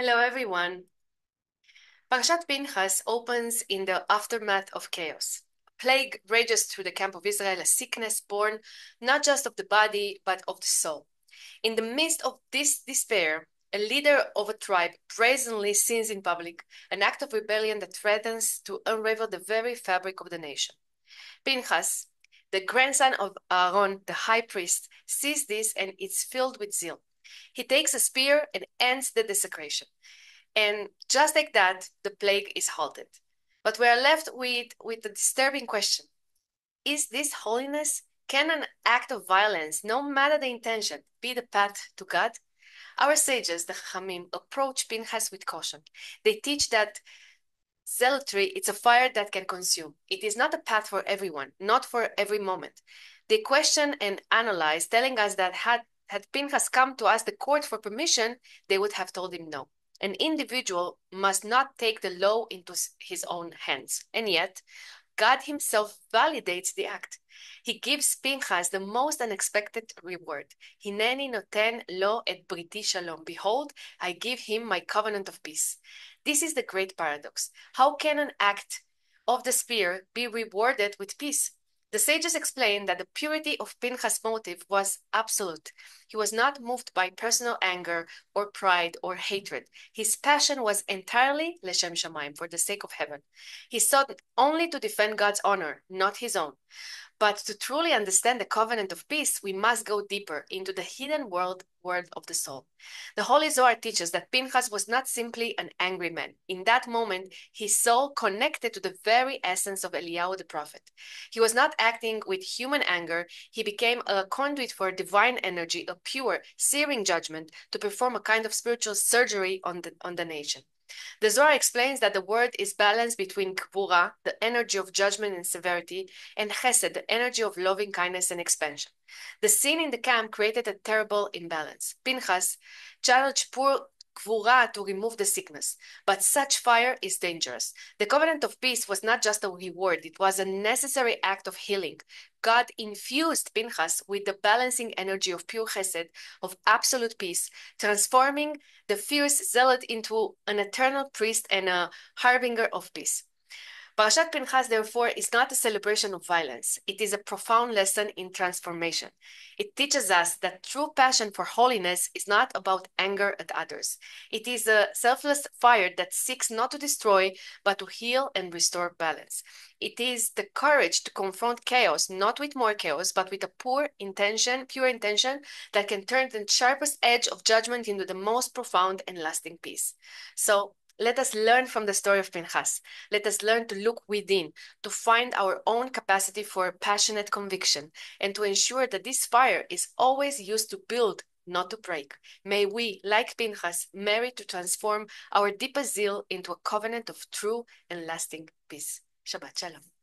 Hello, everyone. Parashat Pinchas opens in the aftermath of chaos. A plague rages through the camp of Israel, a sickness born not just of the body, but of the soul. In the midst of this despair, a leader of a tribe brazenly sins in public, an act of rebellion that threatens to unravel the very fabric of the nation. Pinchas, the grandson of Aaron, the high priest, sees this and is filled with zeal. He takes a spear and ends the desecration. And just like that, the plague is halted. But we are left with a disturbing question. Is this holiness? Can an act of violence, no matter the intention, be the path to God? Our sages, the Chachamim, approach Pinchas with caution. They teach that zealotry is a fire that can consume. It is not a path for everyone, not for every moment. They question and analyze, telling us that had Pinchas come to ask the court for permission, they would have told him no. An individual must not take the law into his own hands. And yet, God himself validates the act. He gives Pinchas the most unexpected reward. Hineni noten lo et briti shalom. Behold, I give him my covenant of peace. This is the great paradox. How can an act of the spear be rewarded with peace? The sages explain that the purity of Pinchas' motive was absolute. He was not moved by personal anger or pride or hatred. His passion was entirely leshem shamayim, for the sake of heaven. He sought only to defend God's honor, not his own. But to truly understand the covenant of peace, we must go deeper into the hidden world of the soul. The Holy Zohar teaches that Pinchas was not simply an angry man. In that moment, his soul connected to the very essence of Eliyahu the prophet. He was not acting with human anger. He became a conduit for divine energy, a pure, searing judgment to perform a kind of spiritual surgery on the nation. The Zohar explains that the word is balanced between Gvura, the energy of judgment and severity, and Chesed, the energy of loving kindness and expansion. The scene in the camp created a terrible imbalance. Pinchas challenged poor Gvura to remove the sickness, but such fire is dangerous. The covenant of peace was not just a reward, it was a necessary act of healing. God infused Pinchas with the balancing energy of pure chesed, of absolute peace, transforming the fierce zealot into an eternal priest and a harbinger of peace. Parashat Pinchas, therefore, is not a celebration of violence. It is a profound lesson in transformation. It teaches us that true passion for holiness is not about anger at others. It is a selfless fire that seeks not to destroy, but to heal and restore balance. It is the courage to confront chaos, not with more chaos, but with a pure intention that can turn the sharpest edge of judgment into the most profound and lasting peace. So, let us learn from the story of Pinchas. Let us learn to look within, to find our own capacity for passionate conviction, and to ensure that this fire is always used to build, not to break. May we, like Pinchas, merit to transform our deepest zeal into a covenant of true and lasting peace. Shabbat Shalom.